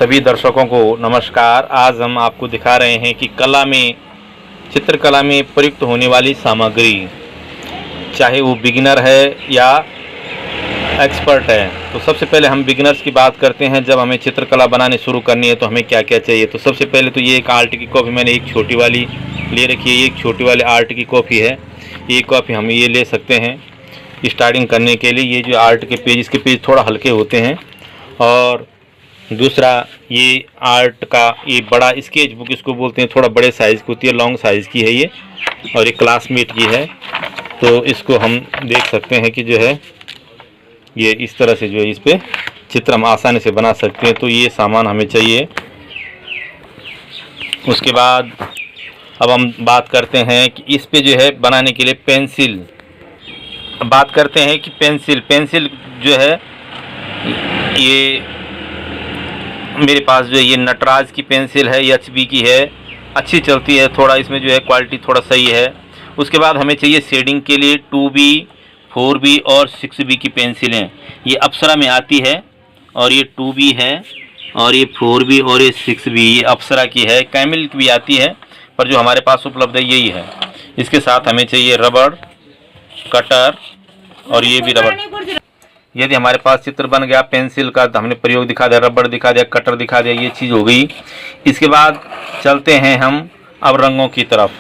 सभी दर्शकों को नमस्कार। आज हम आपको दिखा रहे हैं कि चित्रकला में प्रयुक्त होने वाली सामग्री, चाहे वो बिगिनर है या एक्सपर्ट है। तो सबसे पहले हम बिगिनर्स की बात करते हैं। जब हमें चित्रकला बनाने शुरू करनी है तो हमें क्या क्या चाहिए। तो सबसे पहले तो ये एक आर्ट की कॉपी मैंने एक छोटी वाली ले रखी है। ये एक छोटी वाली आर्ट की कॉपी है। ये कॉपी हम ये ले सकते हैं स्टार्टिंग करने के लिए। ये जो आर्ट के पेज, इसके पेज थोड़ा हल्के होते हैं। और दूसरा, ये आर्ट का ये बड़ा स्केच बुक इसको बोलते हैं, थोड़ा बड़े साइज़ की होती है, लॉन्ग साइज़ की है ये, और ये क्लासमेट की है। तो इसको हम देख सकते हैं कि जो है ये इस तरह से जो है इस पर चित्र हम आसानी से बना सकते हैं। तो ये सामान हमें चाहिए। उसके बाद अब हम बात करते हैं कि इस पे जो है बनाने के लिए पेंसिल। बात करते हैं कि पेंसिल जो है ये मेरे पास जो है ये नटराज की पेंसिल है, एचबी की है, अच्छी चलती है। थोड़ा इसमें जो है क्वालिटी थोड़ा सही है। उसके बाद हमें चाहिए शेडिंग के लिए 2B, 4B और 6B की पेंसिलें। ये अप्सरा में आती है और ये 2B है और ये 4B और ये 6B ये अप्सरा की है। कैमिल की भी आती है, पर जो हमारे पास उपलब्ध है यही है। इसके साथ हमें चाहिए रबड़, कटर और ये भी रबड़। यदि हमारे पास चित्र बन गया, पेंसिल का हमने प्रयोग दिखा दिया, रबड़ दिखा दिया, कटर दिखा दिया, ये चीज़ हो गई। इसके बाद चलते हैं हम अब रंगों की तरफ।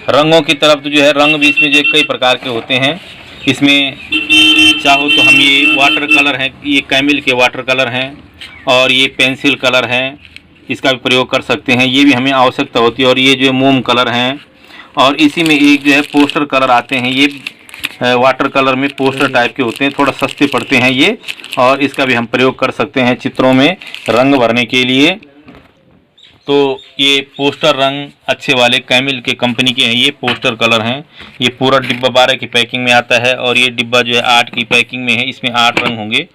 तो जो है रंग भी इसमें जो कई प्रकार के होते हैं। इसमें चाहो तो हम ये वाटर कलर हैं, ये कैमिल के वाटर कलर हैं और ये पेंसिल कलर हैं, इसका भी प्रयोग कर सकते हैं। ये भी हमें आवश्यकता होती है। और ये जो है मोम कलर हैं। और इसी में एक जो है पोस्टर कलर आते हैं। ये वाटर कलर में पोस्टर टाइप के होते हैं, थोड़ा सस्ते पड़ते हैं ये, और इसका भी हम प्रयोग कर सकते हैं चित्रों में रंग भरने के लिए। तो ये पोस्टर रंग अच्छे वाले कैमिल के कंपनी के हैं, ये पोस्टर कलर हैं। ये पूरा डिब्बा 12 की पैकिंग में आता है और ये डिब्बा जो है 8 की पैकिंग में है। इसमें 8 रंग होंगे।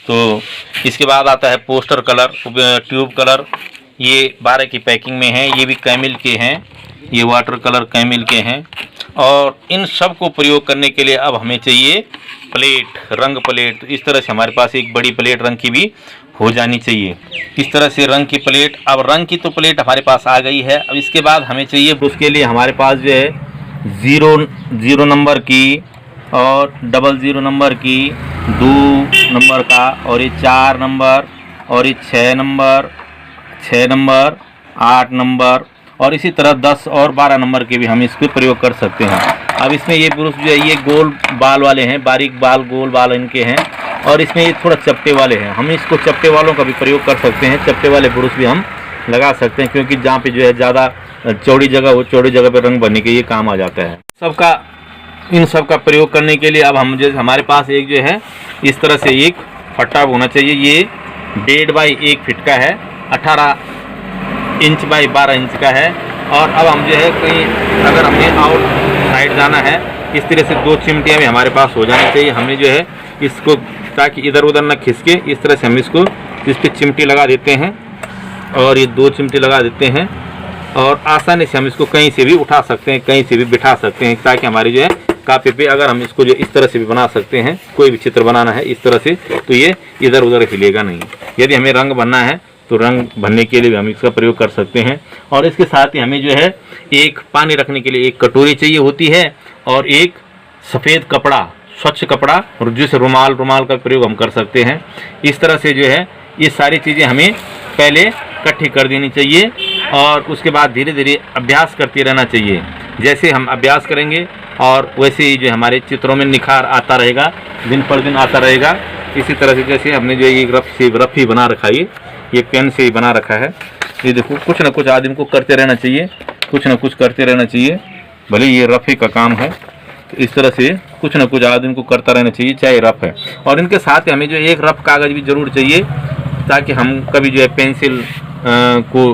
तो इसके बाद आता है पोस्टर कलर, ट्यूब कलर, ये 12 की पैकिंग में है। ये भी कैमिल के हैं, ये वाटर कलर कैमिल के हैं। और इन सब को प्रयोग करने के लिए अब हमें चाहिए प्लेट, रंग प्लेट। तो इस तरह से हमारे पास एक बड़ी प्लेट रंग की भी हो जानी चाहिए। इस तरह से रंग की प्लेट। अब रंग की तो प्लेट हमारे पास आ गई है। अब इसके बाद हमें चाहिए, उसके लिए हमारे पास जो है 0 नंबर की और 00 नंबर की, 2 नंबर का, और ये 4 नंबर, और ये 6 नंबर, 8 नंबर, और इसी तरह 10 और 12 नंबर के भी हम इसको प्रयोग कर सकते हैं। अब इसमें ये ब्रश जो है ये गोल बाल वाले हैं, बारीक बाल, गोल बाल इनके हैं। और इसमें ये थोड़ा चपटे वाले हैं। हम इसको चपटे वालों का भी प्रयोग कर सकते हैं। चपटे वाले ब्रश भी हम लगा सकते हैं, क्योंकि जहाँ पे जो है ज़्यादा चौड़ी जगह हो, चौड़ी जगह पे रंग भरने के ये काम आ जाता है। इन सब का प्रयोग करने के लिए अब हम जो हमारे पास एक जो है इस तरह से एक फट्टा होना चाहिए। ये 1.5 बाई 1 फीट का है, 18 इंच बाई 12 इंच का है। और अब हम जो है कहीं अगर हमें आउट साइड जाना है, इस तरह से 2 चिमटियाँ भी हमारे पास हो जानी चाहिए। हमें जो है इसको, ताकि इधर उधर ना खिसके, इस तरह से हम इसको इस पर चिमटी लगा देते हैं। और ये 2 चिमटी लगा देते हैं और आसानी से हम इसको कहीं से भी उठा सकते हैं, कहीं से भी बिठा सकते हैं, ताकि हमारी जो है कापी पे अगर हम इसको जो इस तरह से भी बना सकते हैं, कोई भी चित्र बनाना है इस तरह से, तो ये इधर उधर हिलेगा नहीं। यदि हमें रंग भरना है तो रंग भरने के लिए भी हम इसका प्रयोग कर सकते हैं। और इसके साथ ही हमें जो है एक पानी रखने के लिए एक कटोरी चाहिए होती है, और एक सफ़ेद कपड़ा, स्वच्छ कपड़ा, और जिस रुमाल का प्रयोग हम कर सकते हैं। इस तरह से जो है ये सारी चीज़ें हमें पहले इकट्ठी कर देनी चाहिए और उसके बाद धीरे धीरे अभ्यास करते रहना चाहिए। जैसे हम अभ्यास करेंगे और वैसे ही जो हमारे चित्रों में निखार आता रहेगा, दिन पर दिन आता रहेगा। इसी तरह से जैसे हमने जो ये रफ ही बना रखा है, ये पेन से ही बना रखा है। ये देखो, कुछ ना कुछ आदमी को करते रहना चाहिए, कुछ ना कुछ करते रहना चाहिए। भले ये रफ ही का काम है, तो इस तरह से कुछ ना कुछ आदमी को करता रहना चाहिए, चाहे रफ है। और इनके साथ हमें जो एक रफ कागज़ भी ज़रूर चाहिए, ताकि हम कभी जो है पेंसिल को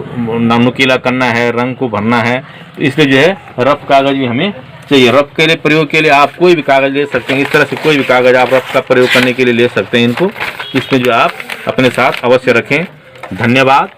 नुकीला करना है, रंग को भरना है, तो इसलिए जो है रफ कागज़ भी हमें चाहिए। रफ के लिए प्रयोग के लिए आप कोई भी कागज़ ले सकते हैं। इस तरह से कोई भी कागज़ आप रफ का प्रयोग करने के लिए ले सकते हैं। इनको इसमें जो आप अपने साथ अवश्य रखें। धन्यवाद।